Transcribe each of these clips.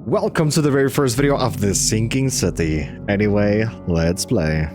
Welcome to the very first video of the sinking city. Anyway, let's play.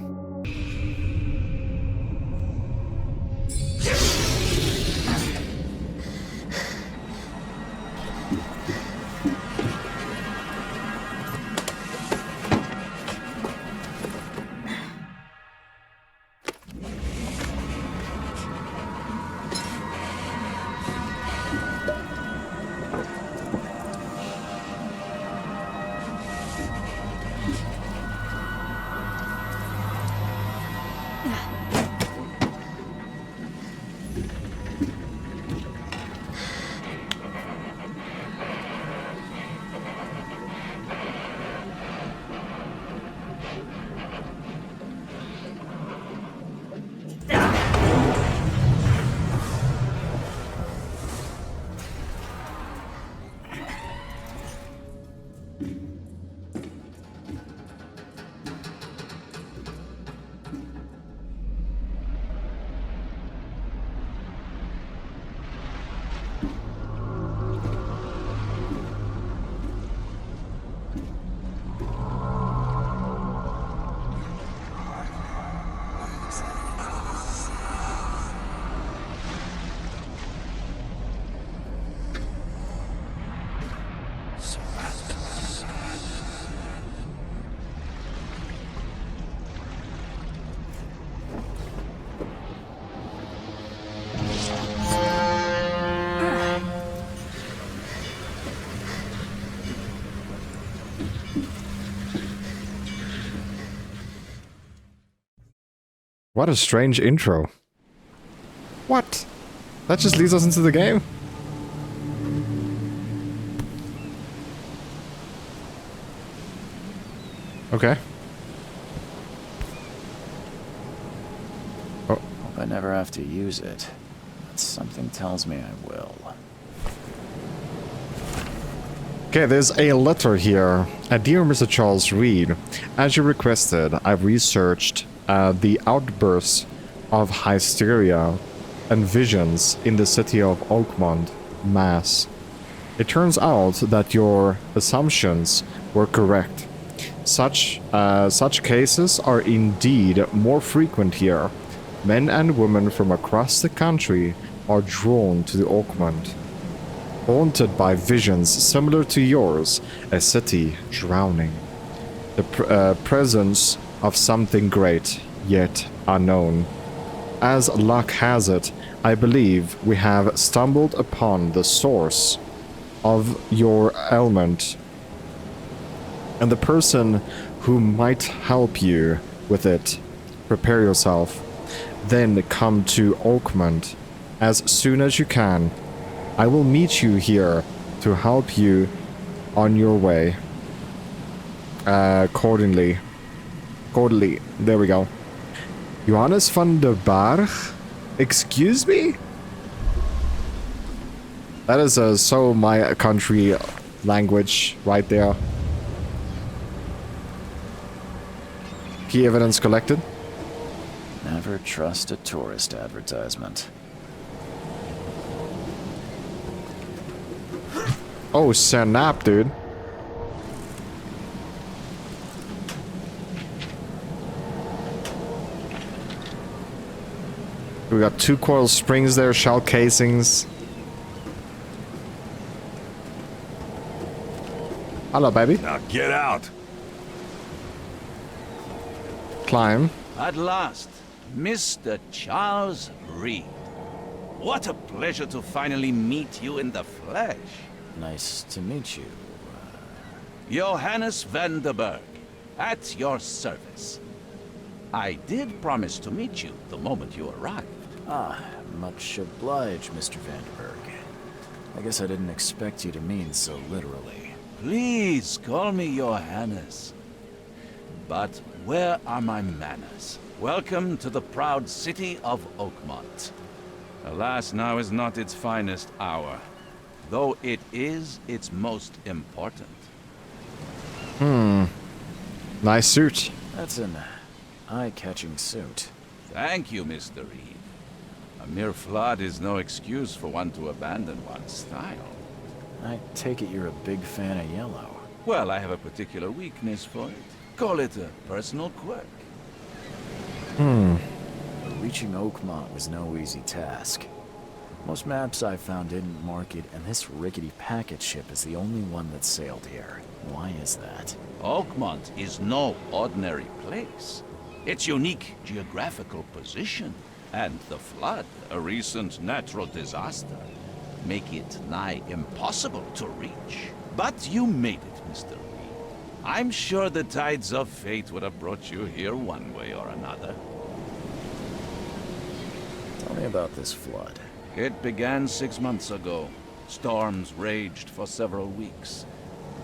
What a strange intro. What? That just leads us into the game? Okay. Oh. Hope I never have to use it, but something tells me I will. Okay, there's a letter here. Dear Mr. Charles Reed, as you requested, I've researched the outbursts of hysteria and visions in the city of Oakmont, Mass. It turns out that your assumptions were correct. Such cases are indeed more frequent here. Men and women from across the country are drawn to the Oakmont, haunted by visions similar to yours, a city drowning. The presence of something great, yet unknown. As luck has it, I believe we have stumbled upon the source of your ailment, and the person who might help you with it. Prepare yourself. Then come to Oakmont as soon as you can. I will meet you here to help you on your way. Accordingly. There we go. Johannes van der Berg? Excuse me? That is so my country language right there. Key evidence collected. Never trust a tourist advertisement. Oh, snap, dude. We got 2 coil springs there, shell casings. Hello, baby. Now get out. Climb. At last, Mr. Charles Reed. What a pleasure to finally meet you in the flesh. Nice to meet you. Johannes van der Berg, at your service. I did promise to meet you the moment you arrived. Ah, much obliged, Mr. Vanderberg. I guess I didn't expect you to mean so literally. Please call me Johannes. But where are my manners? Welcome to the proud city of Oakmont. Alas, now is not its finest hour, though it is its most important. Nice suit. That's an eye-catching suit. Thank you, Mr. Reed. A mere flood is no excuse for one to abandon one's style. I take it you're a big fan of yellow. Well, I have a particular weakness for it. Call it a personal quirk. Reaching Oakmont was no easy task. Most maps I found didn't mark it, and this rickety packet ship is the only one that sailed here. Why is that? Oakmont is no ordinary place. Its unique geographical position and the flood, a recent natural disaster, make it nigh impossible to reach. But you made it, Mr. Reed. I'm sure the tides of fate would have brought you here one way or another. Tell me about this flood. It began 6 months ago. Storms raged for several weeks,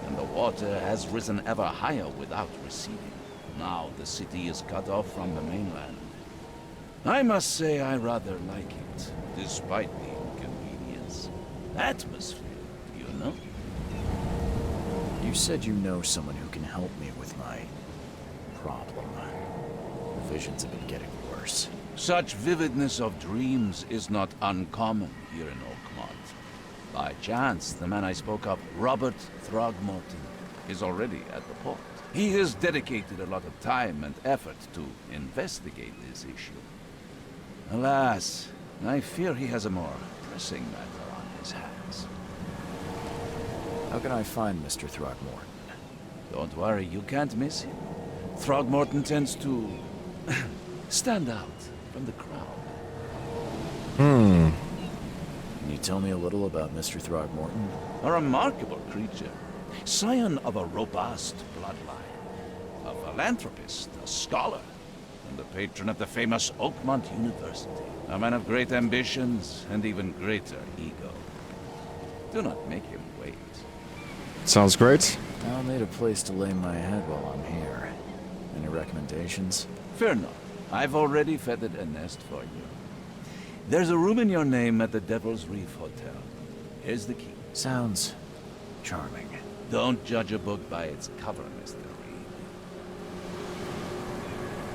and the water has risen ever higher without receding. Now the city is cut off from the mainland. I must say I rather like it, despite the inconvenience. Atmosphere, you know? You said you know someone who can help me with my problem. The visions have been getting worse. Such vividness of dreams is not uncommon here in Oakmont. By chance, the man I spoke of, Robert Throgmorton, is already at the port. He has dedicated a lot of time and effort to investigate this issue. Alas, I fear he has a more pressing matter on his hands. How can I find Mr. Throgmorton? Don't worry, you can't miss him. Throgmorton tends to stand out from the crowd. Can you tell me a little about Mr. Throgmorton? A remarkable creature, scion of a robust bloodline, a philanthropist, a scholar, and the patron of the famous Oakmont University. A man of great ambitions and even greater ego. Do not make him wait. Sounds great. I'll need a place to lay my head while I'm here. Any recommendations? Fear not. I've already feathered a nest for you. There's a room in your name at the Devil's Reef Hotel. Here's the key. Sounds charming. Don't judge a book by its cover, Mr. Reed.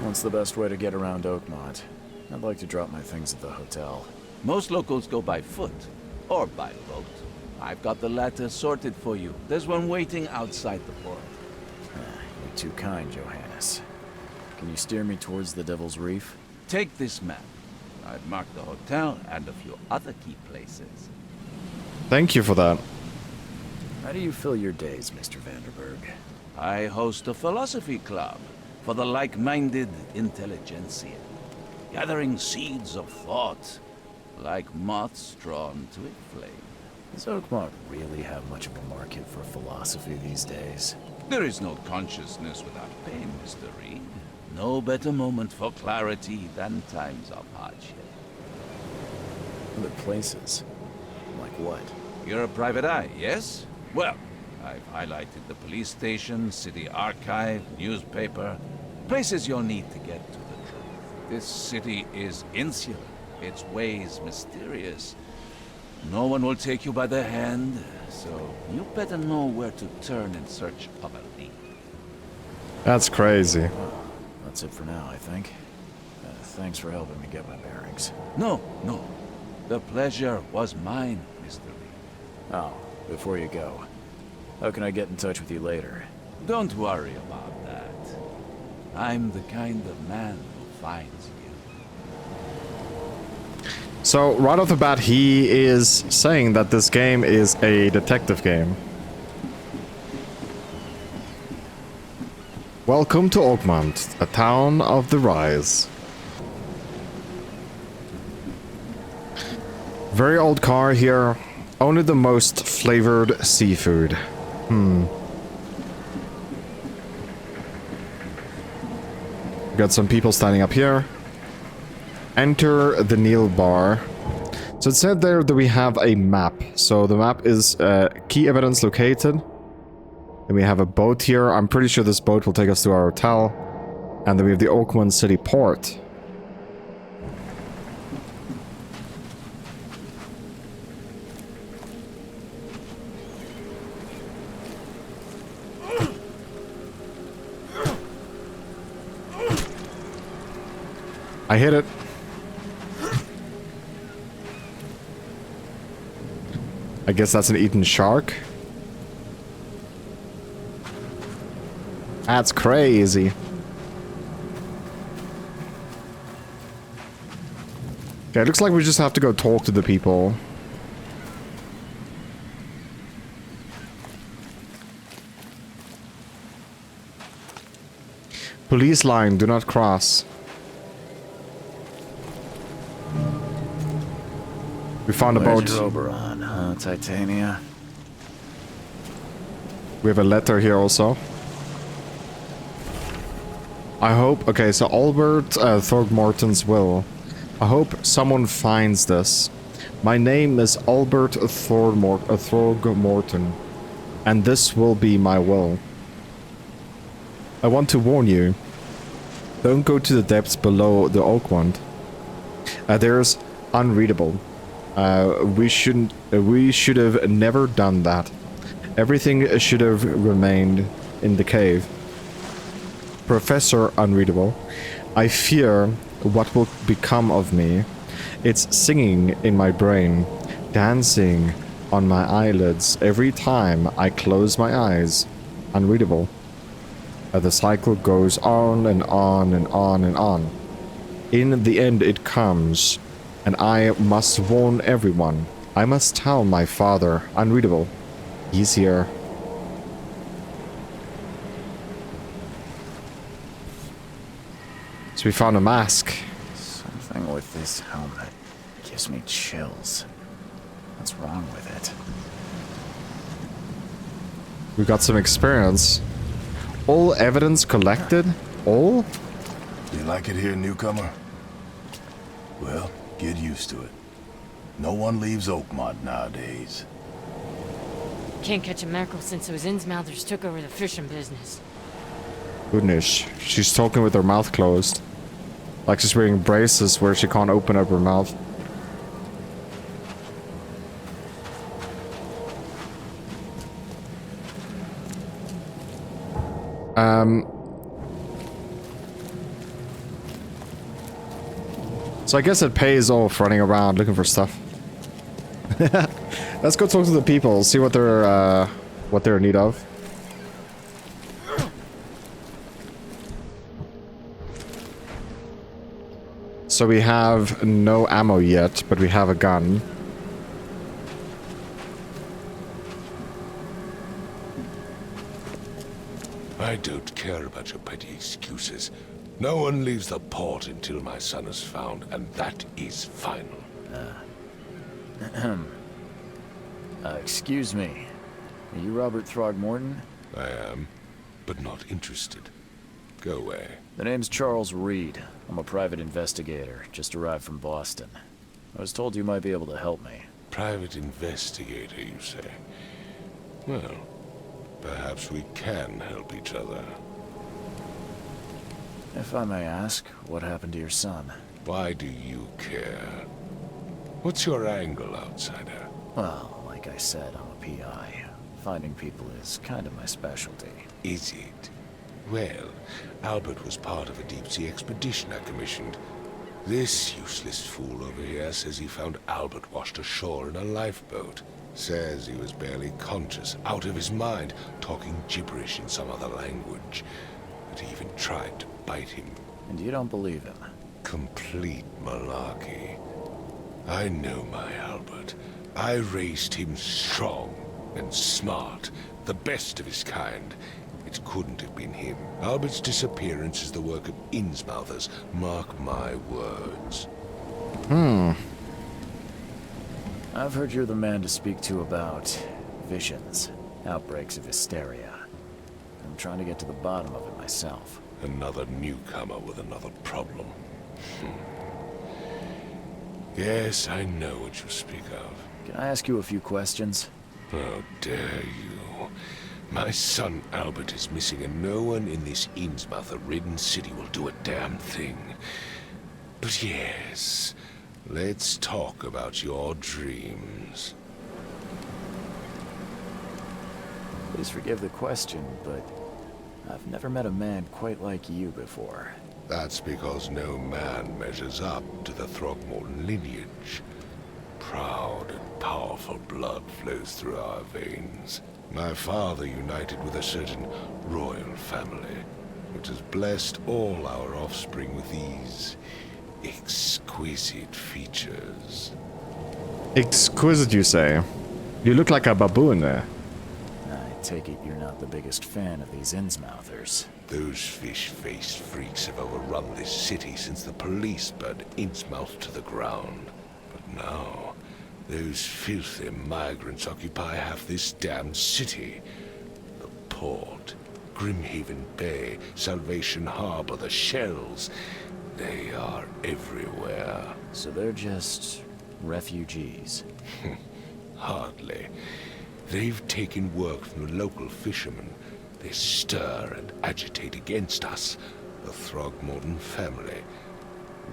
What's the best way to get around Oakmont? I'd like to drop my things at the hotel. Most locals go by foot, or by boat. I've got the latter sorted for you. There's one waiting outside the port. You're too kind, Johannes. Can you steer me towards the Devil's Reef? Take this map. I've marked the hotel and a few other key places. Thank you for that. How do you fill your days, Mr. Vanderberg? I host a philosophy club for the like-minded intelligentsia, gathering seeds of thought like moths drawn to a flame. Does Oakmont really have much of a market for philosophy these days? There is no consciousness without pain, Mr. Reed. No better moment for clarity than times of hardship. Other places? Like what? You're a private eye, yes? Well, I've highlighted the police station, city archive, newspaper, places you'll need to get to the truth. This city is insular, its ways mysterious. No one will take you by the hand, so you better know where to turn in search of a lead. That's crazy. That's it for now, I think. Thanks for helping me get my bearings. No. The pleasure was mine, Mr. Reed. Oh, before you go, how can I get in touch with you later? Don't worry about that. I'm the kind of man who finds you. So, right off the bat, he is saying that this game is a detective game. Welcome to Oakmont, a town of the rise. Very old car here. Only the most flavored seafood. Got some people standing up here. Enter the Neil bar. So it said there that we have a map. So the map is key evidence located. Then we have a boat here. I'm pretty sure this boat will take us to our hotel. And then we have the Oakmont City Port. I hit it. I guess that's an eaten shark. That's crazy. Okay, it looks like we just have to go talk to the people. Police line, do not cross. We found a boat. Where's your Oberon, huh, Titania? We have a letter here also. I hope... Okay, so Albert Throckmorton's will. I hope someone finds this. My name is Albert Throckmorton, and this will be my will. I want to warn you. Don't go to the depths below the Oakwand. There's unreadable. We should have never done that. Everything should have remained in the cave. Professor Unreadable, I fear what will become of me. It's singing in my brain, dancing on my eyelids every time I close my eyes. Unreadable. The cycle goes on and on and on and on. In the end it comes, and I must warn everyone. I must tell my father, Unreadable. He's here. So we found a mask. Something with this helmet gives me chills. What's wrong with it? We got some experience. All evidence collected? All? You like it here, newcomer? Well, get used to it. No one leaves Oakmont nowadays. Can't catch a mackerel since those Innsmouthers took over the fishing business. Goodness, she's talking with her mouth closed. Like she's wearing braces where she can't open up her mouth. So I guess it pays off running around looking for stuff. Let's go talk to the people, see what they're in need of. So we have no ammo yet, but we have a gun. I don't care about your petty excuses. No one leaves the port until my son is found, and that is final. Excuse me. Are you Robert Throgmorton? I am, but not interested. Go away. The name's Charles Reed. I'm a private investigator, just arrived from Boston. I was told you might be able to help me. Private investigator, you say? Well, perhaps we can help each other. If I may ask, what happened to your son? Why do you care? What's your angle, outsider? Well, like I said, I'm a PI. Finding people is kind of my specialty. Is it? Well, Albert was part of a deep-sea expedition I commissioned. This useless fool over here says he found Albert washed ashore in a lifeboat. Says he was barely conscious, out of his mind, talking gibberish in some other language. That he even tried to bite him. And you don't believe him? Complete malarkey. I know my Albert. I raised him strong and smart, the best of his kind. It couldn't have been him. Albert's disappearance is the work of Innsmouthers. Mark my words. I've heard you're the man to speak to about visions, outbreaks of hysteria. I'm trying to get to the bottom of it myself. Another newcomer with another problem. Yes, I know what you speak of. Can I ask you a few questions? How dare you? My son Albert is missing, and no one in this Innsmouther-ridden city will do a damn thing. But yes, let's talk about your dreams. Please forgive the question, but I've never met a man quite like you before. That's because no man measures up to the Throckmorton lineage. Proud and powerful blood flows through our veins. My father united with a certain royal family, which has blessed all our offspring with these exquisite features. Exquisite, you say? You look like a baboon there. I take it you're not the biggest fan of these Innsmouthers. Those fish-faced freaks have overrun this city since the police burned Innsmouth to the ground. But now, those filthy migrants occupy half this damned city. The port, Grimhaven Bay, Salvation Harbor, the shells. They are everywhere. So they're just refugees. Hardly. They've taken work from the local fishermen. They stir and agitate against us, the Throgmorton family.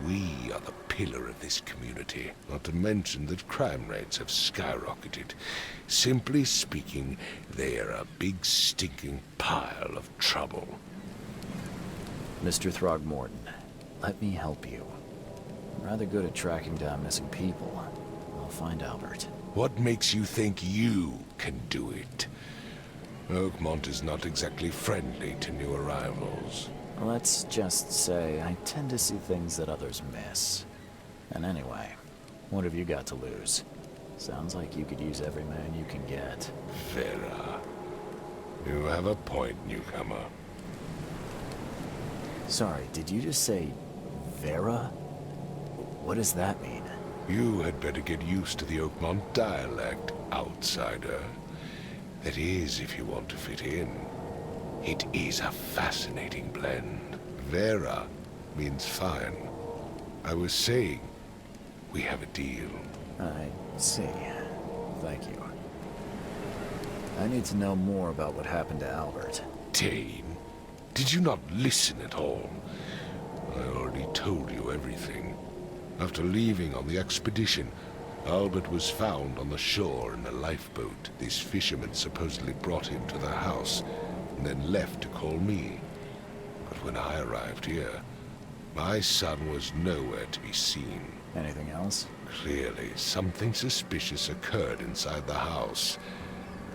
We are the pillar of this community, not to mention that crime rates have skyrocketed. Simply speaking, they are a big stinking pile of trouble. Mr. Throgmorton, let me help you. I'm rather good at tracking down missing people. I'll find Albert. What makes you think you can do it? Oakmont is not exactly friendly to new arrivals. Let's just say I tend to see things that others miss. And anyway, what have you got to lose? Sounds like you could use every man you can get. Vera. You have a point, newcomer. Sorry, did you just say Vera? What does that mean? You had better get used to the Oakmont dialect, outsider. That is, if you want to fit in. It is a fascinating blend. Vera means fine. I was saying, we have a deal. I see. Thank you. I need to know more about what happened to Albert. Dane, did you not listen at all? I already told you everything. After leaving on the expedition, Albert was found on the shore in a lifeboat. These fishermen supposedly brought him to their house, and then left to call me. But when I arrived here, my son was nowhere to be seen. Anything else? Clearly, something suspicious occurred inside the house.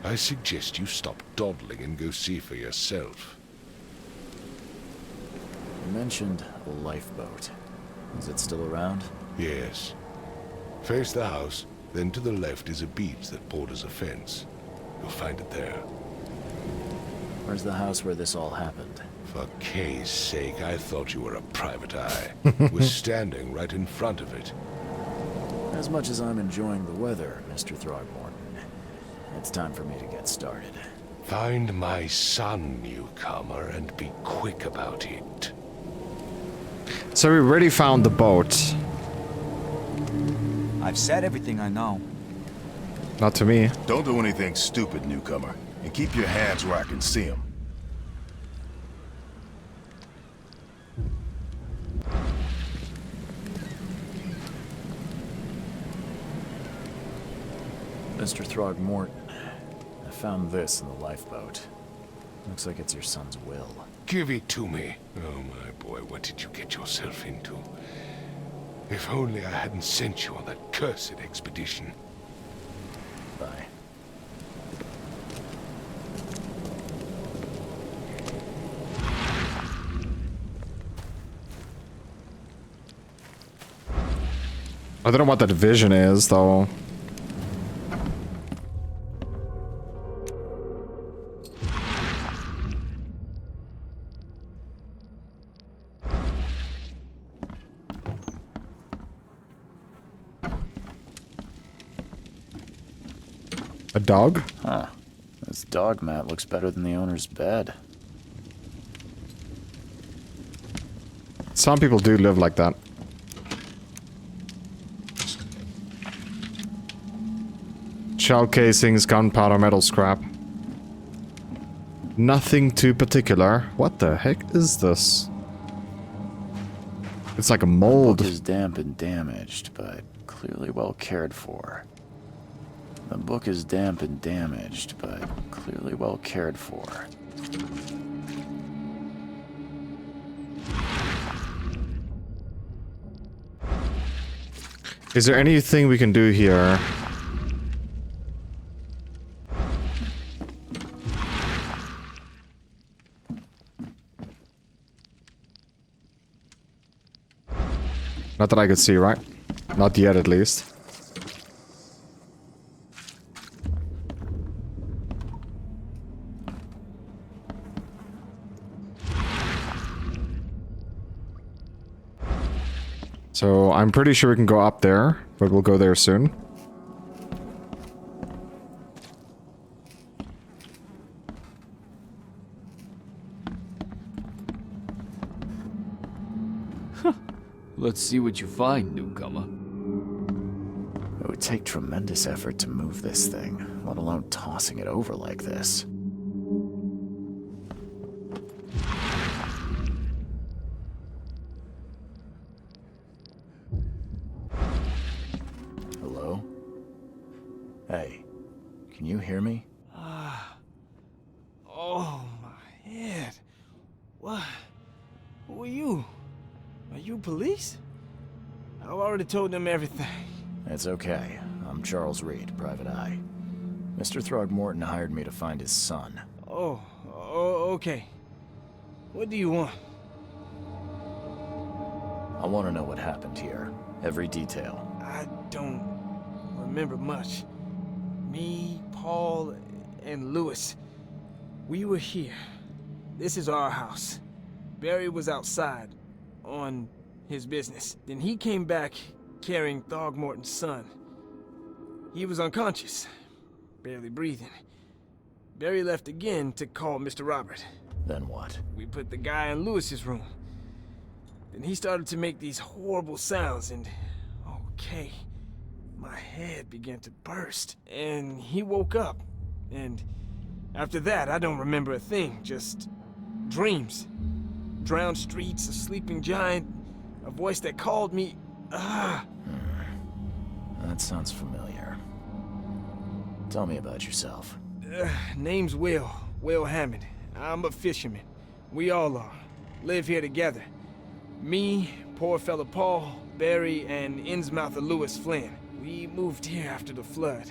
I suggest you stop dawdling and go see for yourself. You mentioned a lifeboat. Is it still around? Yes. Face the house, then to the left is a beach that borders a fence. You'll find it there. Where's the house where this all happened? For Kay's sake, I thought you were a private eye. We're standing right in front of it. As much as I'm enjoying the weather, Mr. Throgmorton, it's time for me to get started. Find my son, newcomer, and be quick about it. So we already found the boat. I've said everything I know. Not to me. Don't do anything stupid, newcomer. And keep your hands where I can see them. Mr. Throgmorton, I found this in the lifeboat. Looks like it's your son's will. Give it to me. Oh, my boy, what did you get yourself into? If only I hadn't sent you on that cursed expedition. Bye. I don't know what that vision is, though. A dog? Huh. This dog mat looks better than the owner's bed. Some people do live like that. Shell casings, gunpowder, metal scrap. Nothing too particular. What the heck is this? It's like a The mold. book is damp and damaged, but clearly well cared for. The book is damp and damaged, but clearly well cared for. Is there anything we can do here? Not that I could see, right? Not yet, at least. So, I'm pretty sure we can go up there, but we'll go there soon. Let's see what you find, newcomer. It would take tremendous effort to move this thing, let alone tossing it over like this. Hello? Hey, can you hear me? Oh, my head. What? Who are you? Are you police? I've already told them everything. It's okay. I'm Charles Reed, Private Eye. Mr. Throgmorton hired me to find his son. Oh, okay. What do you want? I want to know what happened here. Every detail. I don't remember much. Me, Paul, and Lewis. We were here. This is our house. Barry was outside, on his business. Then he came back carrying Throgmorton's son. He was unconscious, barely breathing. Barry left again to call Mr. Robert. Then what? We put the guy in Lewis's room. Then he started to make these horrible sounds and... okay. My head began to burst. And he woke up. And after that, I don't remember a thing. Just dreams. Drowned streets, a sleeping giant, a voice that called me. That sounds familiar. Tell me about yourself. Name's Will Hammond. I'm a fisherman. We all are. Live here together. Me, poor fella Paul, Barry, and Innsmouther Lewis Flynn. We moved here after the flood.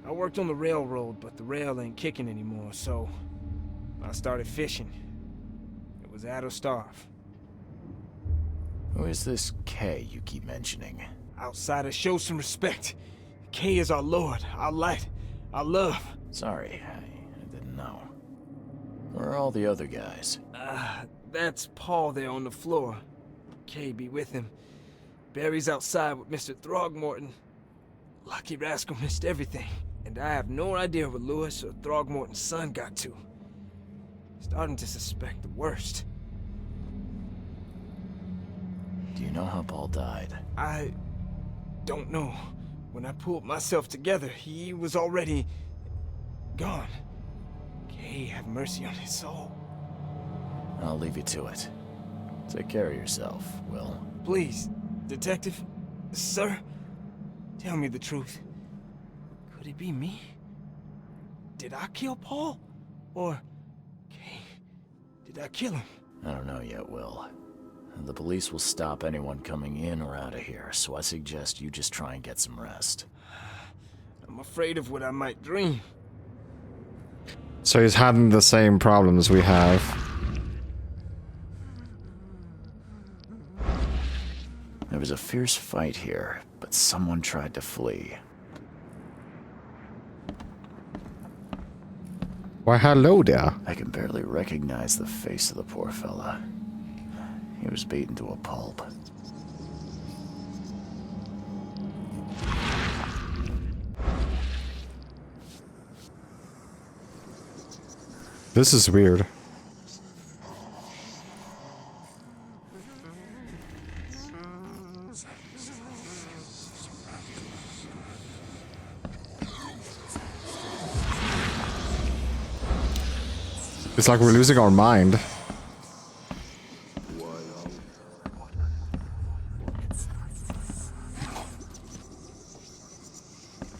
I worked on the railroad, but the rail ain't kicking anymore, so I started fishing. It was add or starve. Who is this K you keep mentioning? Outsiders, show some respect. K is our lord, our light, our love. Sorry, I didn't know. Where are all the other guys? That's Paul there on the floor. K be with him. Barry's outside with Mr. Throgmorton. Lucky rascal missed everything. And I have no idea what Lewis or Throgmorton's son got to. Starting to suspect the worst. Do you know how Paul died? I don't know. When I pulled myself together, he was already gone. Kay, have mercy on his soul. I'll leave you to it. Take care of yourself, Will. Please, Detective, sir, tell me the truth. Could it be me? Did I kill Paul? Or, Kay, did I kill him? I don't know yet, Will. The police will stop anyone coming in or out of here, so I suggest you just try and get some rest. I'm afraid of what I might dream. So he's having the same problems we have. There was a fierce fight here, but someone tried to flee. Why, hello there. I can barely recognize the face of the poor fella. He was beaten to a pulp. This is weird. It's like we're losing our mind.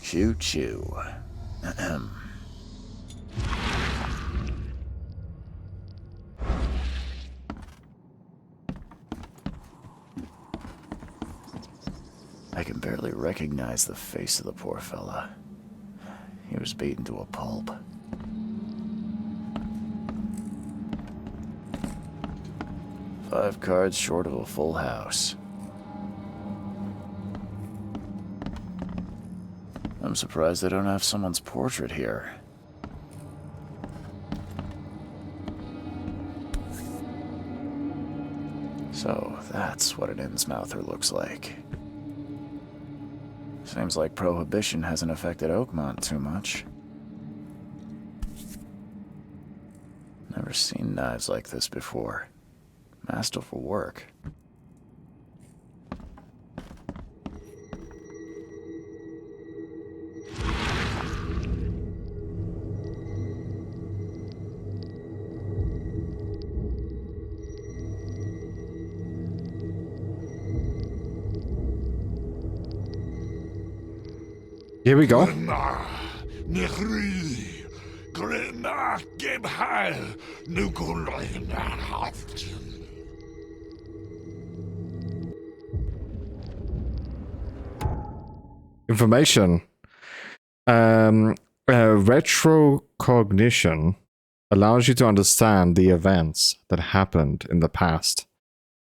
Choo-choo. I can barely recognize the face of the poor fella. He was beaten to a pulp. Five cards short of a full house. I'm surprised they don't have someone's portrait here. So, that's what an Innsmouther looks like. Seems like Prohibition hasn't affected Oakmont too much. Never seen knives like this before. Masterful work. Here we go. Information. Retrocognition allows you to understand the events that happened in the past.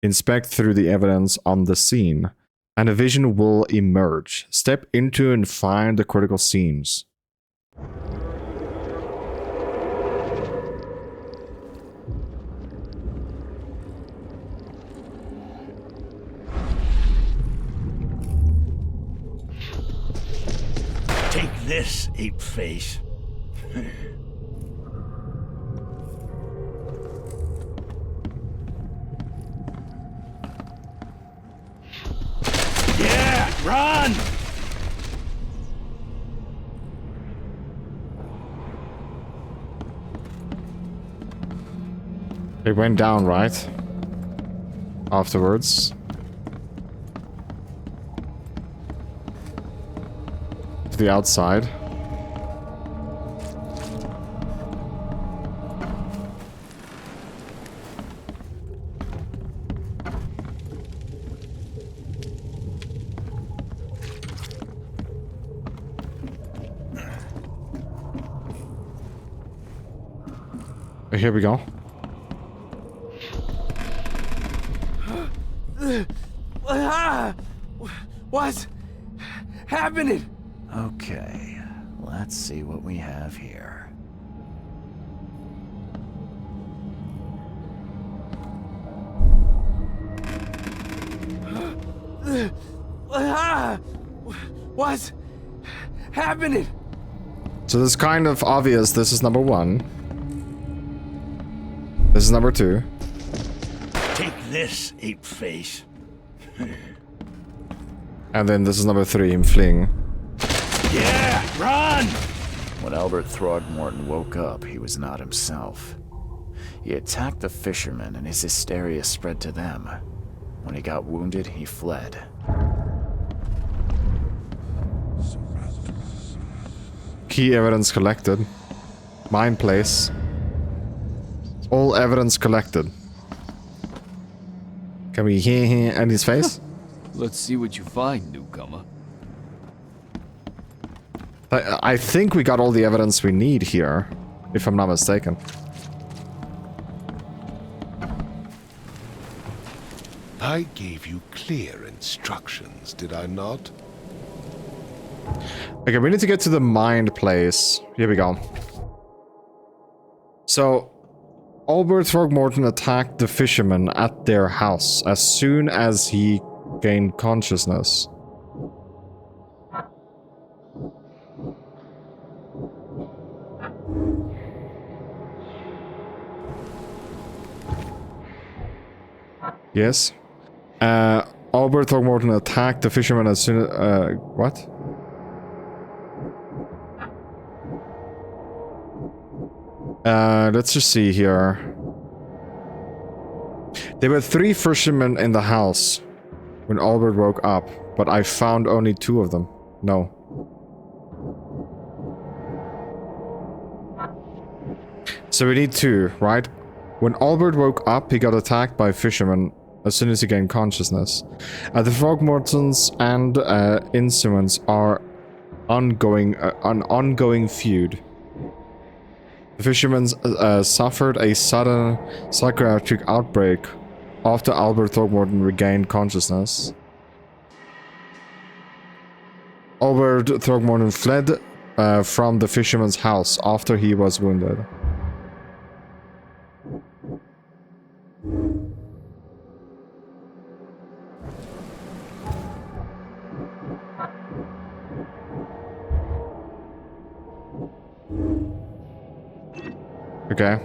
Inspect through the evidence on the scene, and a vision will emerge. Step into and find the critical scenes. Take this, ape face. Yeah, run! It went down, right? Afterwards. To the outside. Here we go. What's happening? Okay, let's see what we have here. What's happening? So this is kind of obvious. This is number 1. This is number 2. Take this, ape face. And then this is number 3, him fleeing. Yeah, run! When Albert Throgmorton woke up, he was not himself. He attacked the fishermen and his hysteria spread to them. When he got wounded, he fled. Key evidence collected. Mine place. All evidence collected. Can we hear him in his face? Let's see what you find, newcomer. I think we got all the evidence we need here, if I'm not mistaken. I gave you clear instructions, did I not? Okay, we need to get to the mind place. Here we go. So, Albert Throgmorton attacked the fishermen at their house as soon as he gained consciousness. Yes. Albert Throgmorton attacked the fishermen as soon as... what? Let's just see here. There were 3 fishermen in the house when Albert woke up, but I found only 2 of them. No. So we need 2, right? When Albert woke up, he got attacked by fishermen as soon as he gained consciousness. The Throgmortons and Instruments are an ongoing feud. The fishermen suffered a sudden psychiatric outbreak after Albert Throgmorton regained consciousness. Albert Throckmorton fled from the fisherman's house after he was wounded. Okay.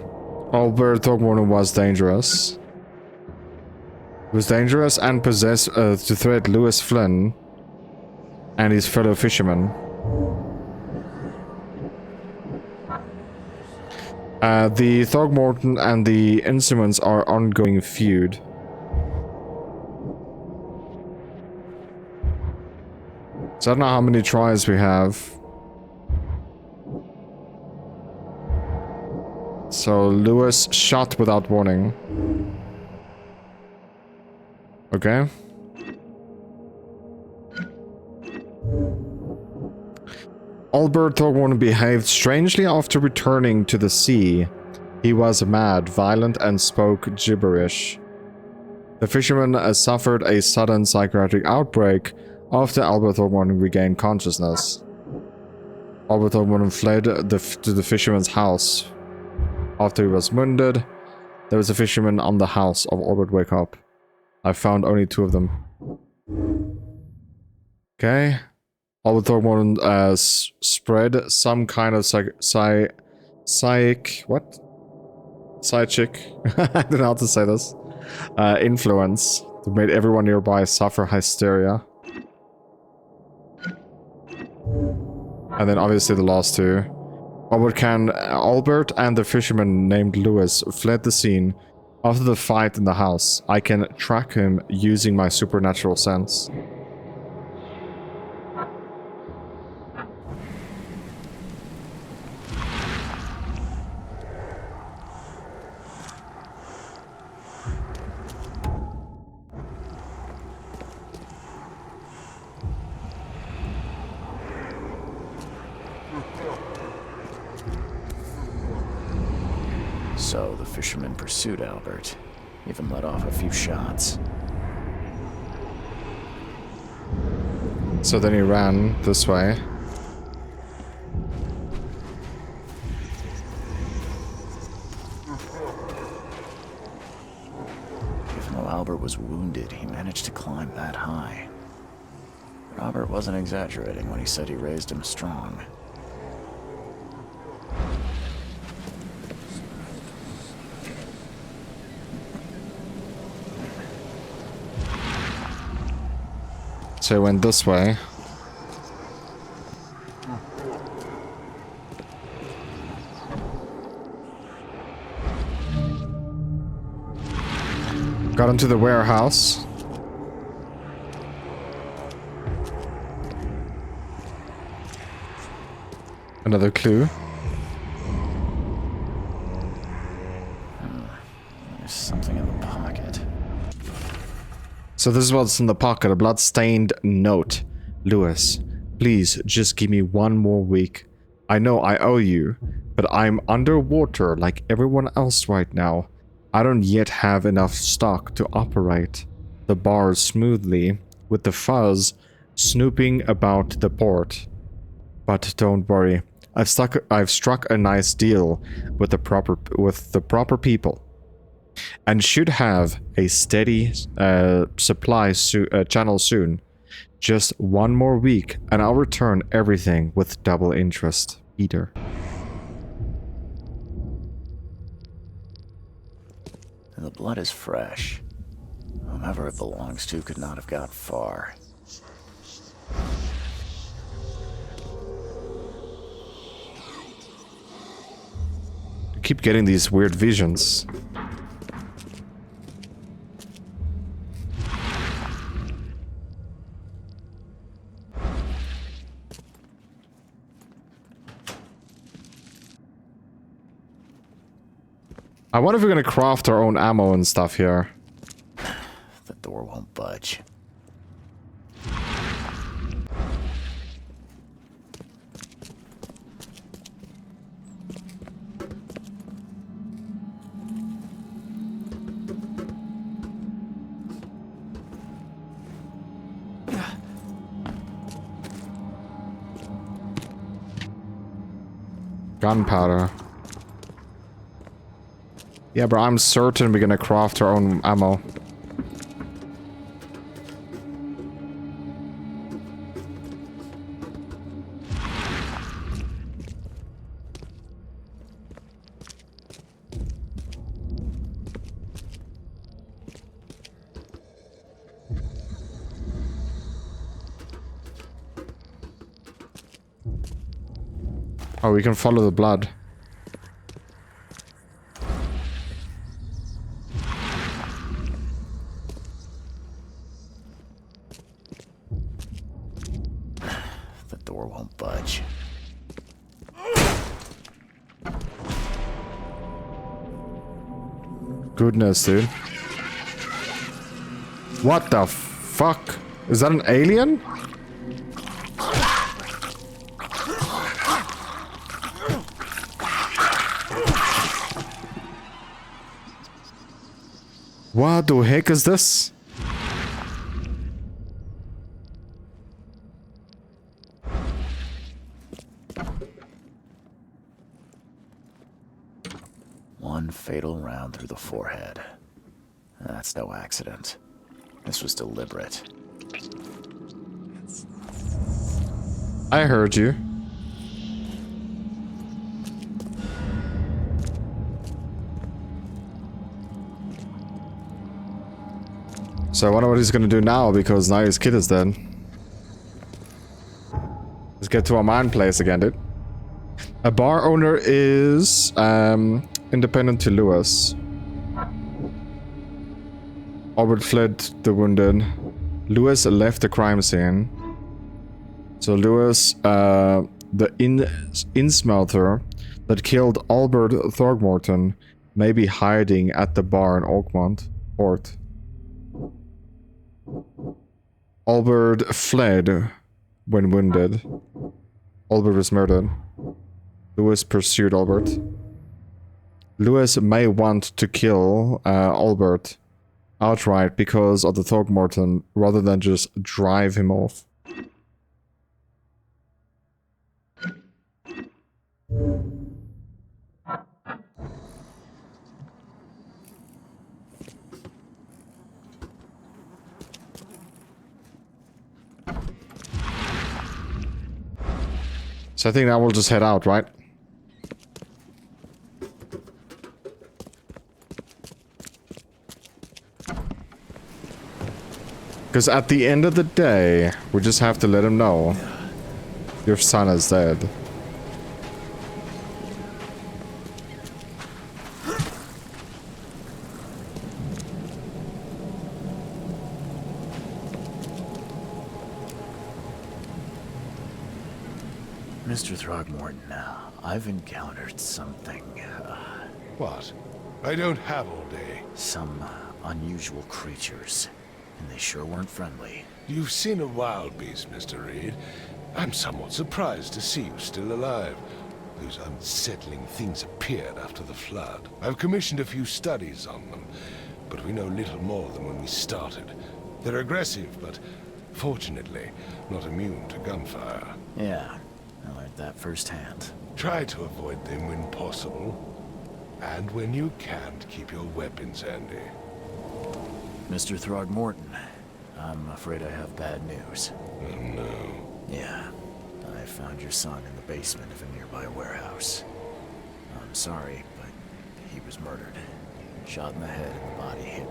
Albert Throckmorton was dangerous. He was dangerous and possessed to threat Lewis Flynn and his fellow fishermen. The Throckmorton and the Instruments are ongoing feud. So I don't know how many tries we have. So Lewis shot without warning. Okay. Albert Throckmorton behaved strangely after returning to the sea. He was mad, violent, and spoke gibberish. The fisherman suffered a sudden psychiatric outbreak after Albert Throckmorton regained consciousness. Albert Throckmorton fled to the fisherman's house. After he was wounded, there was a fisherman on the house of Albert Wake Up. I found only 2 of them. Okay. Albert Throckmorton spread some kind of psychic... What? Psychic? I don't know how to say this. Influence that made everyone nearby suffer hysteria. And then obviously the last 2. Albert and the fisherman named Lewis fled the scene after the fight in the house. I can track him using my supernatural sense. So the fisherman pursued Albert, even let off a few shots. So then he ran this way. Even though Albert was wounded, he managed to climb that high. Robert wasn't exaggerating when he said he raised him strong. So he went this way. Got into the warehouse. Another clue. There's something in the pocket. So this is what's in the pocket, a blood-stained note. Lewis, please just give me 1 more week. I know I owe you, but I'm underwater like everyone else right now. I don't yet have enough stock to operate the bars smoothly with the fuzz snooping about the port. But don't worry, I've struck a nice deal with the proper people. And should have a steady supply channel soon. Just 1 more week and I'll return everything with double interest. Peter. The blood is fresh. Whomever it belongs to could not have got far. I keep getting these weird visions. I wonder if we're gonna craft our own ammo and stuff here. The door won't budge. Gunpowder. Yeah, but I'm certain we're gonna craft our own ammo. Oh, we can follow the blood. The door won't budge. Goodness, dude. What the fuck? Is that an alien? What the heck is this? One fatal round through the forehead. That's no accident. This was deliberate. I heard you. So I wonder what he's gonna do now, because now his kid is dead. Let's get to our mine place again, dude. A bar owner is independent to Lewis. Albert fled the wounded. Lewis left the crime scene. So Lewis, the in-smelter that killed Albert Throckmorton, may be hiding at the bar in Oakmont Port. Albert fled when wounded. Albert was murdered. Lewis pursued Albert. Lewis may want to kill Albert outright because of the Throckmorton, rather than just drive him off. So I think now we'll just head out, right? Because at the end of the day, we just have to let him know your son is dead. Mr. Throgmorton, I've encountered something, What? I don't have all day. some unusual creatures, and they sure weren't friendly. You've seen a wild beast, Mr. Reed. I'm somewhat surprised to see you still alive. Those unsettling things appeared after the flood. I've commissioned a few studies on them, but we know little more than when we started. They're aggressive, but fortunately, not immune to gunfire. Yeah, I learned that firsthand. Try to avoid them when possible. And when you can't, keep your weapons handy. Mr. Throgmorton, I'm afraid I have bad news. Oh no. Yeah, I found your son in the basement of a nearby warehouse. I'm sorry, but he was murdered. Shot in the head and the body hidden.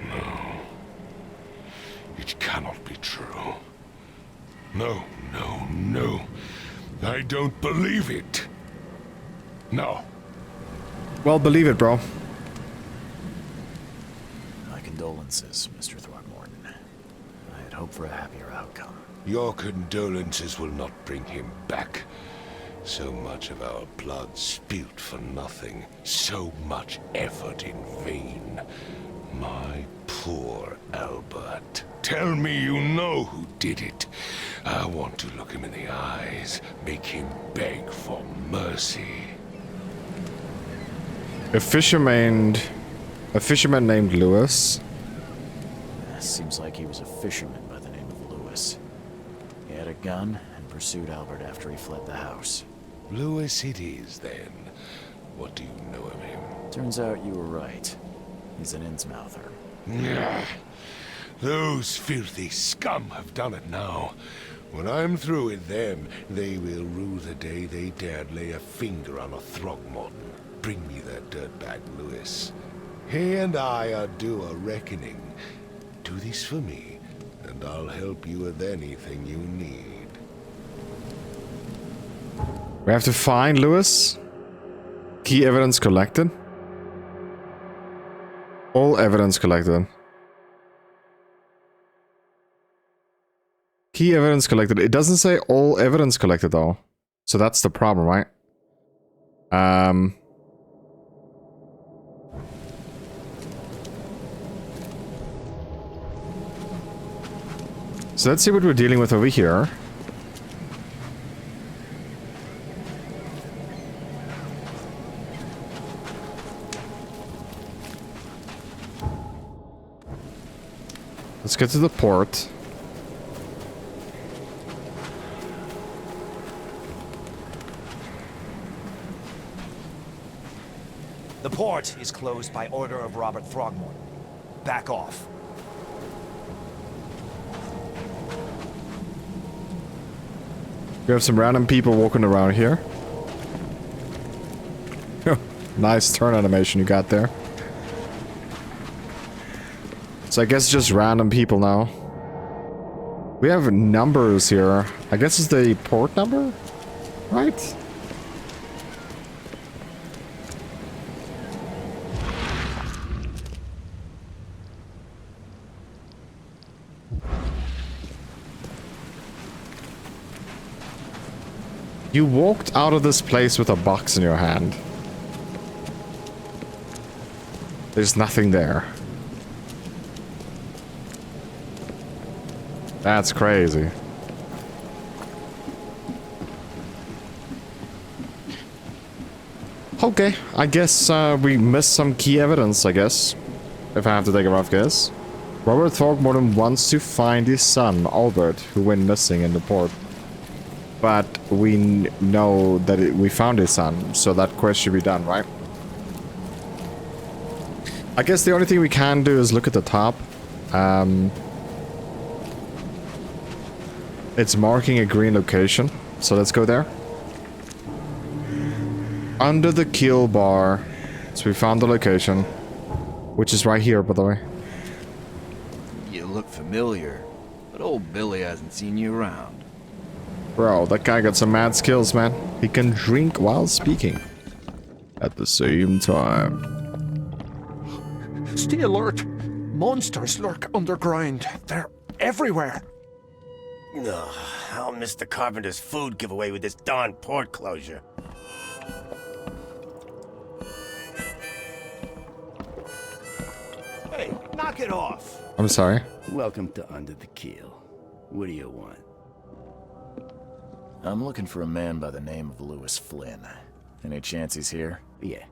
No. It cannot be true. No, no, no. I don't believe it. No. Well, believe it, bro. My condolences, Mr. Throgmorton. I had hoped for a happier outcome. Your condolences will not bring him back. So much of our blood spilt for nothing. So much effort in vain. My poor Albert. Tell me you know who did it. I want to look him in the eyes, make him beg for mercy. A fisherman named Lewis. Seems like he was a fisherman by the name of Lewis. He had a gun and pursued Albert after he fled the house. Lewis it is, then. What do you know of him? Turns out you were right. He's an Innsmouther. Nyah. Those filthy scum have done it now. When I'm through with them, they will rue the day they dared lay a finger on a Throgmorton. Bring me that dirtbag, Lewis. He and I are due a reckoning. Do this for me, and I'll help you with anything you need. We have to find Lewis. Key evidence collected. All evidence collected. Key evidence collected. It doesn't say all evidence collected though. So that's the problem, right? So let's see what we're dealing with over here. Let's get to the port. The port is closed by order of Robert Throgmorton. Back off. We have some random people walking around here. Nice turn animation you got there. So I guess it's just random people now. We have numbers here. I guess it's the port number? Right? You walked out of this place with a box in your hand. There's nothing there. That's crazy. Okay, I guess we missed some key evidence, I guess. If I have to take a rough guess. Robert Throgmorton wants to find his son, Albert, who went missing in the port. But we know that we found his son, so that quest should be done, right? I guess the only thing we can do is look at the top. It's marking a green location, so let's go there. Under the kill bar. So we found the location, which is right here, by the way. You look familiar, but old Billy hasn't seen you around. Bro, that guy got some mad skills, man. He can drink while speaking. At the same time. Stay alert. Monsters lurk underground. They're everywhere. Ugh, I'll miss the carpenter's food giveaway with this darn port closure. Hey, knock it off. I'm sorry. Welcome to Under the Keel. What do you want? I'm looking for a man by the name of Lewis Flynn. Any chance he's here? Yeah,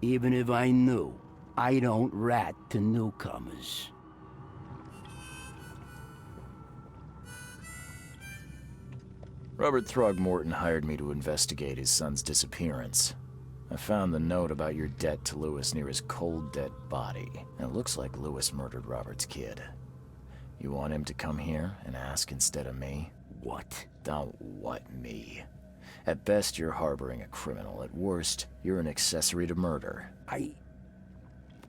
even if I knew, I don't rat to newcomers. Robert Throgmorton hired me to investigate his son's disappearance. I found the note about your debt to Lewis near his cold, dead body. And it looks like Lewis murdered Robert's kid. You want him to come here and ask instead of me? What? Don't what me. At best, you're harboring a criminal. At worst, you're an accessory to murder.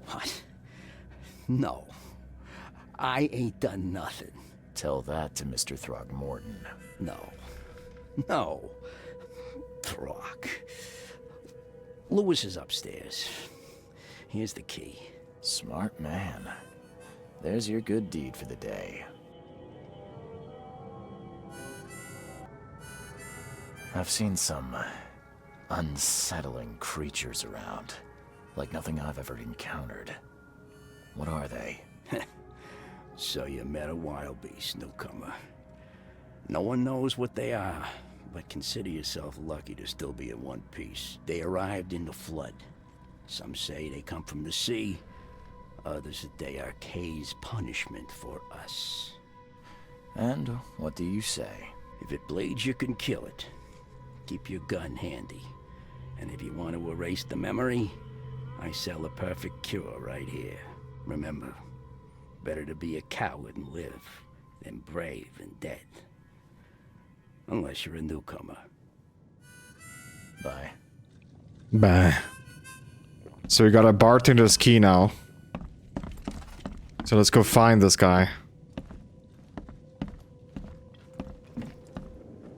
What? No. I ain't done nothing. Tell that to Mr. Throgmorton. No. Throg. Lewis is upstairs. Here's the key. Smart man. There's your good deed for the day. I've seen some unsettling creatures around. Like nothing I've ever encountered. What are they? So you met a wild beast, newcomer. No one knows what they are, but consider yourself lucky to still be in one piece. They arrived in the flood. Some say they come from the sea. Others that they are Kay's punishment for us. And what do you say? If it bleeds, you can kill it. keep your gun handy. And if you want to erase the memory, I sell a perfect cure right here. Remember, better to be a coward and live than brave and dead. Unless you're a newcomer. Bye. Bye. So we got a bartender's key now. So let's go find this guy.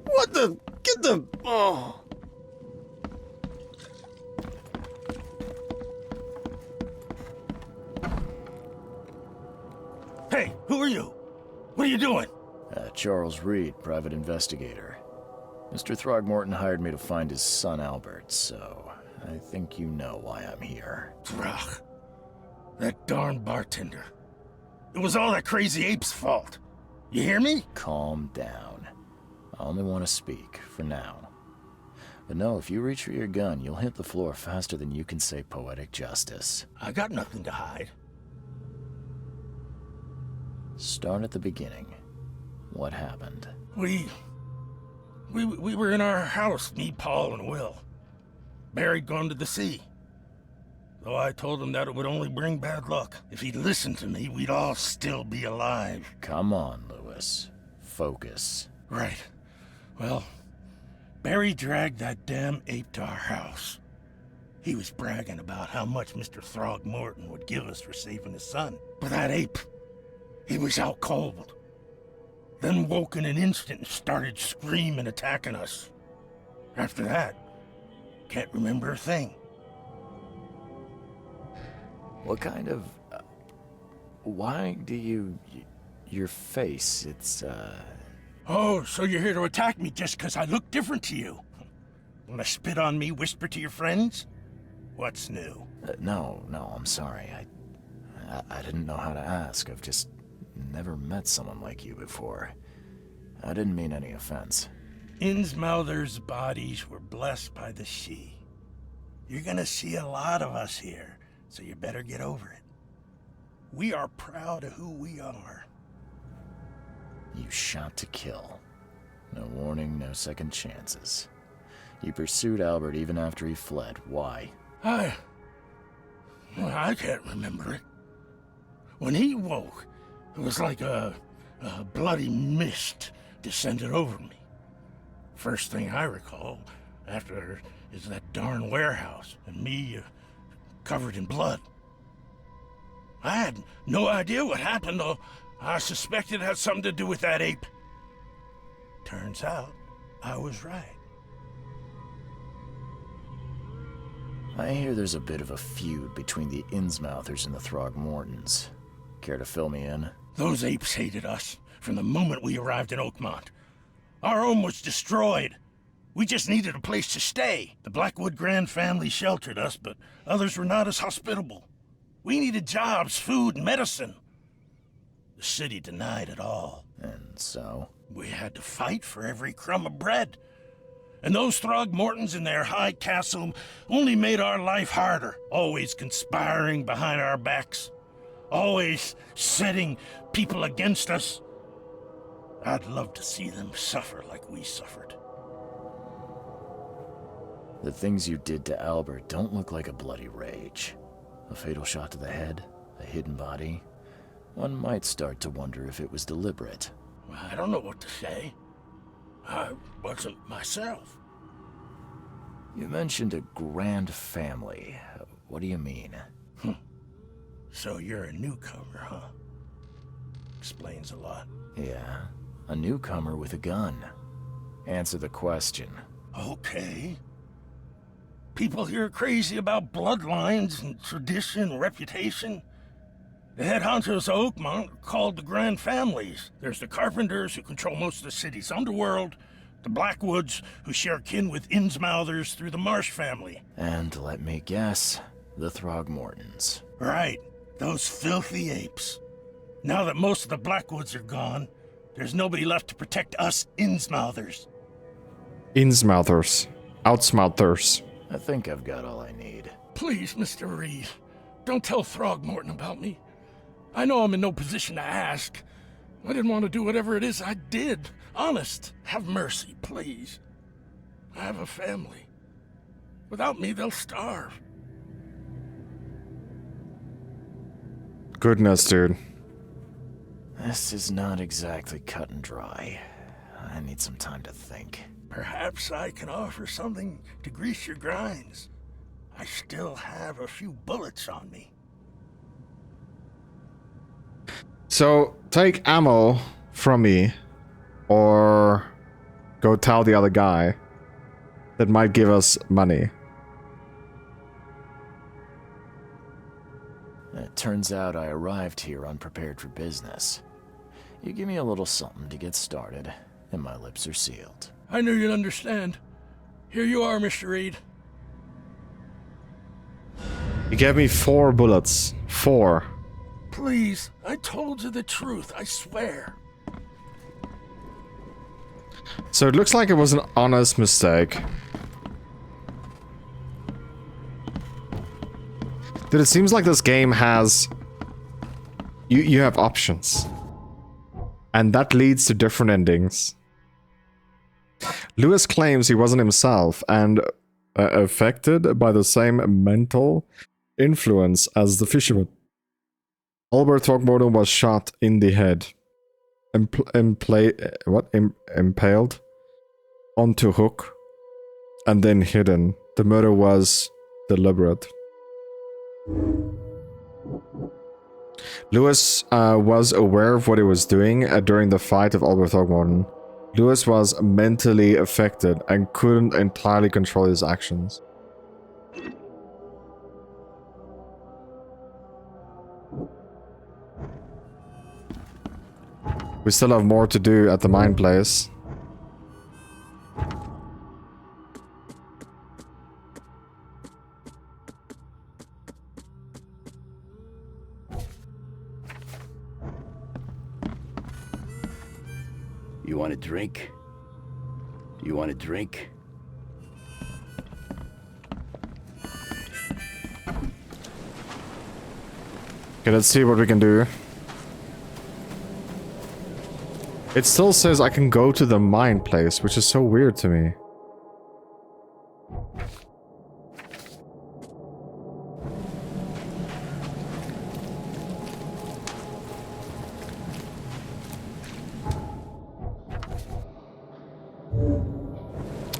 What the? Get the... Oh. Hey, who are you? What are you doing? Charles Reed, private investigator. Mr. Throgmorton hired me to find his son Albert, so I think you know why I'm here. Throg. That darn bartender. It was all that crazy ape's fault. You hear me? Calm down. I only want to speak, for now. But no, if you reach for your gun, you'll hit the floor faster than you can say poetic justice. I got nothing to hide. Start at the beginning. What happened? We were in our house, me, Paul, and Will. Barry'd gone to the sea. Though I told him that it would only bring bad luck. If he'd listened to me, we'd all still be alive. Come on, Lewis. Focus. Right. Well, Barry dragged that damn ape to our house. He was bragging about how much Mr. Throgmorton would give us for saving his son. But that ape, he was out cold. Then woke in an instant and started screaming, attacking us. After that, can't remember a thing. What kind of... why do you... your face, it's, Oh, so you're here to attack me just because I look different to you? Wanna spit on me, whisper to your friends? What's new? No, I'm sorry. I didn't know how to ask. I've just never met someone like you before. I didn't mean any offense. Innsmouther's bodies were blessed by the sea. You're gonna see a lot of us here, so you better get over it. We are proud of who we are. You shot to kill. No warning, no second chances. You pursued Albert even after he fled. Why? I can't remember it. When he woke, it was like a bloody mist descended over me. First thing I recall after is that darn warehouse and me covered in blood. I had no idea what happened, though. I suspected it had something to do with that ape. Turns out, I was right. I hear there's a bit of a feud between the Innsmouthers and the Throgmortons. Care to fill me in? Those apes hated us from the moment we arrived in Oakmont. Our home was destroyed. We just needed a place to stay. The Blackwood Grand family sheltered us, but others were not as hospitable. We needed jobs, food, and medicine. The city denied it all. And so? We had to fight for every crumb of bread. And those Throgmortons in their high castle only made our life harder, always conspiring behind our backs, always setting people against us. I'd love to see them suffer like we suffered. The things you did to Albert don't look like a bloody rage. A fatal shot to the head, a hidden body. One might start to wonder if it was deliberate. I don't know what to say. I wasn't myself. You mentioned a grand family. What do you mean? So you're a newcomer, huh? Explains a lot. Yeah, a newcomer with a gun. Answer the question. Okay. People here are crazy about bloodlines and tradition and reputation. The head honchos of Oakmont are called the Grand Families. There's the Carpenters, who control most of the city's underworld, the Blackwoods, who share kin with Innsmouthers through the Marsh family. And let me guess, the Throgmortons. Right, those filthy apes. Now that most of the Blackwoods are gone, there's nobody left to protect us Innsmouthers. Innsmouthers. Outsmouthers. I think I've got all I need. Please, Mr. Reed, don't tell Throgmorton about me. I know I'm in no position to ask. I didn't want to do whatever it is I did. Honest, have mercy, please. I have a family. Without me, they'll starve. Goodness, dude. This is not exactly cut and dry. I need some time to think. Perhaps I can offer something to grease your grinds. I still have a few bullets on me. So, take ammo from me, or go tell the other guy that might give us money. It turns out I arrived here unprepared for business. You give me a little something to get started, and my lips are sealed. I knew you'd understand. Here you are, Mr. Reed. You gave me 4 bullets. 4. Please, I told you the truth, I swear. So it looks like it was an honest mistake. Dude, it seems like this game has... You have options. And that leads to different endings. Lewis claims he wasn't himself and affected by the same mental influence as the fisherman. Albert Throckmorton was shot in the head. Impaled onto a hook and then hidden. The murder was deliberate. Lewis was aware of what he was doing during the fight of Albert Throckmorton. Lewis was mentally affected and couldn't entirely control his actions. We still have more to do at the mine place. You want a drink? You want a drink? Okay, let's see what we can do. It still says I can go to the mine place, which is so weird to me.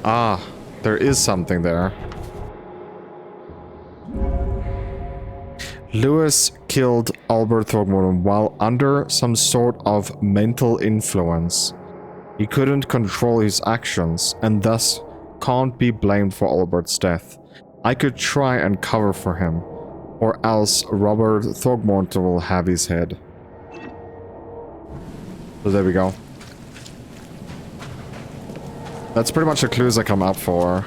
Ah, there is something there. Lewis killed Albert Throckmorton while under some sort of mental influence. He couldn't control his actions and thus can't be blamed for Albert's death. I could try and cover for him, or else Robert Throckmorton will have his head. So there we go. That's pretty much the clues I come up for.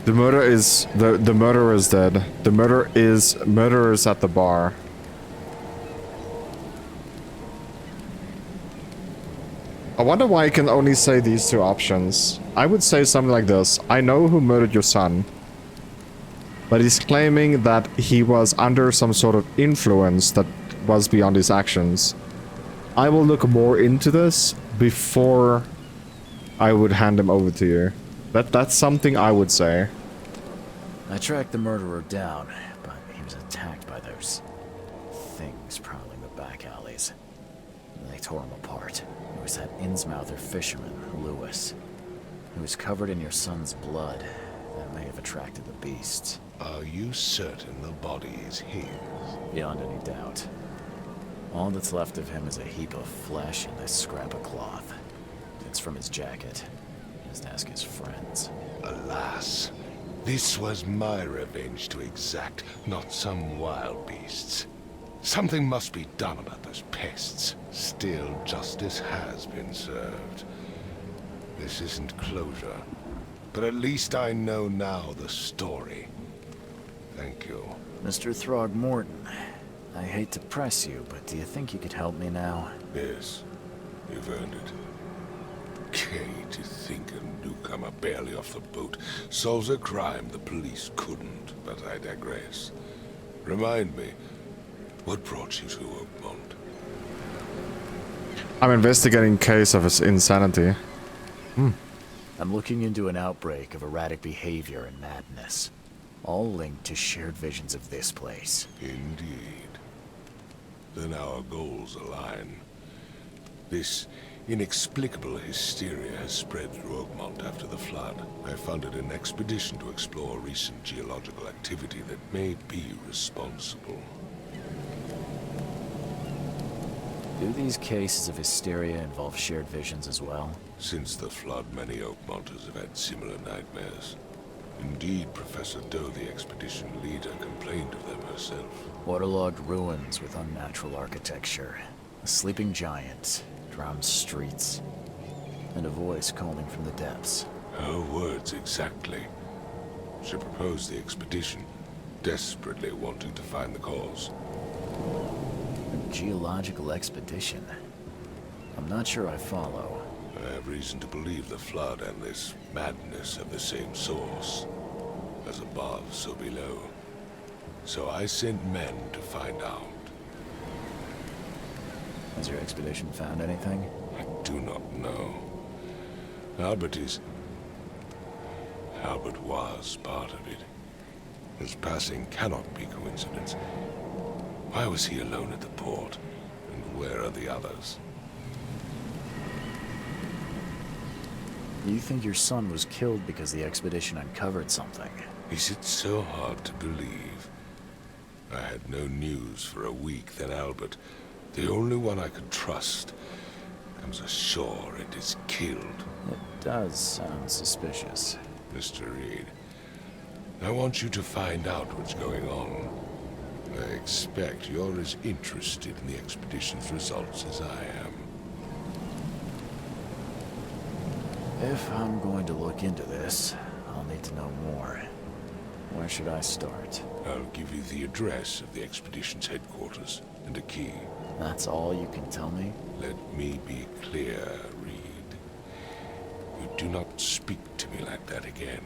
The murder is the murderer is dead. The murderer is at the bar. I wonder why I can only say these 2 options. I would say something like this. I know who murdered your son. But he's claiming that he was under some sort of influence that was beyond his actions. I will look more into this before I would hand him over to you. That's something I would say. I tracked the murderer down, but he was attacked by those things prowling the back alleys. They tore him apart. It was that Innsmouther fisherman, Lewis. He was covered in your son's blood. That may have attracted the beasts. Are you certain the body is his? Beyond any doubt. All that's left of him is a heap of flesh and this scrap of cloth. It's from his jacket. Just ask his friends. Alas, this was my revenge to exact, not some wild beast's. Something must be done about those pests. Still, justice has been served. This isn't closure, but at least I know now the story. Thank you. Mr. Throgmorton, I hate to press you, but do you think you could help me now? Yes, you've earned it. Okay, to think a newcomer barely off the boat solves a crime the police couldn't, but I digress. Remind me, what brought you to Oakmont? I'm investigating case of his insanity. I'm looking into an outbreak of erratic behavior and madness, all linked to shared visions of this place. Indeed. Then our goals align. This inexplicable hysteria has spread through Oakmont after the flood. I funded an expedition to explore recent geological activity that may be responsible. Do these cases of hysteria involve shared visions as well? Since the flood, many Oakmonters have had similar nightmares. Indeed, Professor Doe, the expedition leader, complained of them herself. Waterlogged ruins with unnatural architecture, a sleeping giant, drowned streets, and a voice calling from the depths. Her words exactly. She proposed the expedition, desperately wanting to find the cause. A geological expedition? I'm not sure I follow. I have reason to believe the flood and this madness have the same source. As above, so below. So I sent men to find out. Has your expedition found anything? I do not know. Albert was part of it. His passing cannot be coincidence. Why was he alone at the port? And where are the others? You think your son was killed because the expedition uncovered something? Is it so hard to believe? I had no news for a week, then Albert, the only one I could trust, comes ashore and is killed. It does sound suspicious. Mr. Reed, I want you to find out what's going on. I expect you're as interested in the expedition's results as I am. If I'm going to look into this, I'll need to know more. Where should I start? I'll give you the address of the expedition's headquarters and a key. That's all you can tell me? Let me be clear, Reed. You do not speak to me like that again.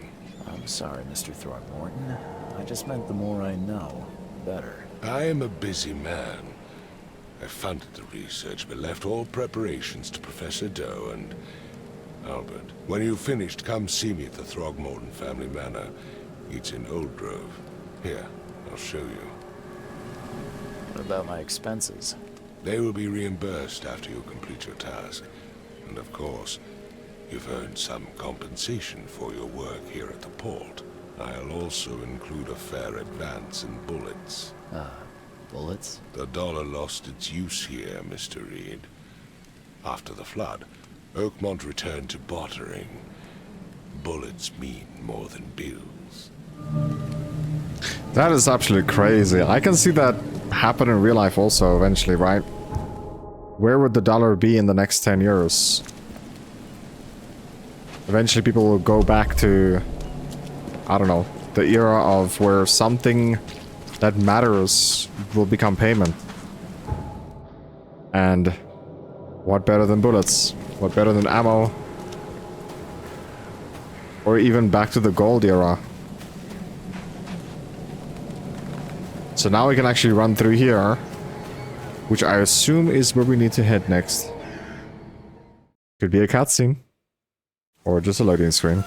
I'm sorry, Mr. Throckmorton. I just meant the more I know, the better. I am a busy man. I funded the research, but left all preparations to Professor Doe and Albert. When you've finished, come see me at the Throgmorton family manor. It's in Old Grove. Here, I'll show you. What about my expenses? They will be reimbursed after you complete your task. And of course, you've earned some compensation for your work here at the port. I'll also include a fair advance in bullets. Bullets? The dollar lost its use here, Mr. Reed. After the flood, Oakmont returned to bartering. Bullets mean more than bills. That is absolutely crazy. I can see that happen in real life also eventually, right? Where would the dollar be in the next 10 years? Eventually people will go back to, I don't know, the era of where something that matters will become payment. And what better than bullets? What better than ammo? Or even back to the gold era. So now we can actually run through here, which I assume is where we need to head next. Could be a cutscene. Or just a loading screen.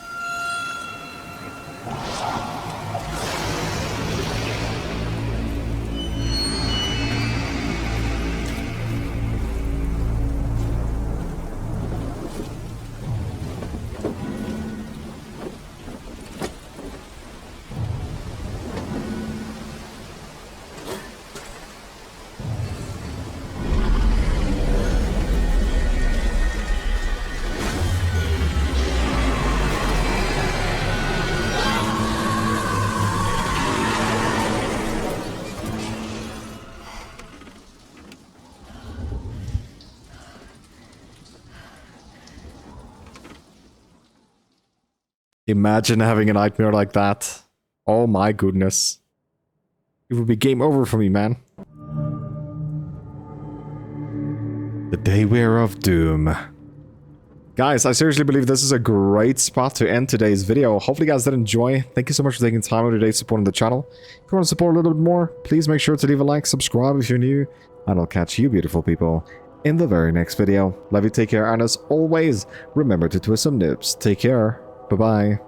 Imagine having a nightmare like that. Oh my goodness. It would be game over for me, man. The Dayware of Doom. Guys, I seriously believe this is a great spot to end today's video. Hopefully you guys did enjoy. Thank you so much for taking time out of your day supporting the channel. If you want to support a little bit more, please make sure to leave a like, subscribe if you're new, and I'll catch you beautiful people in the very next video. Love you, take care, and as always, remember to twist some nips. Take care. Bye-bye.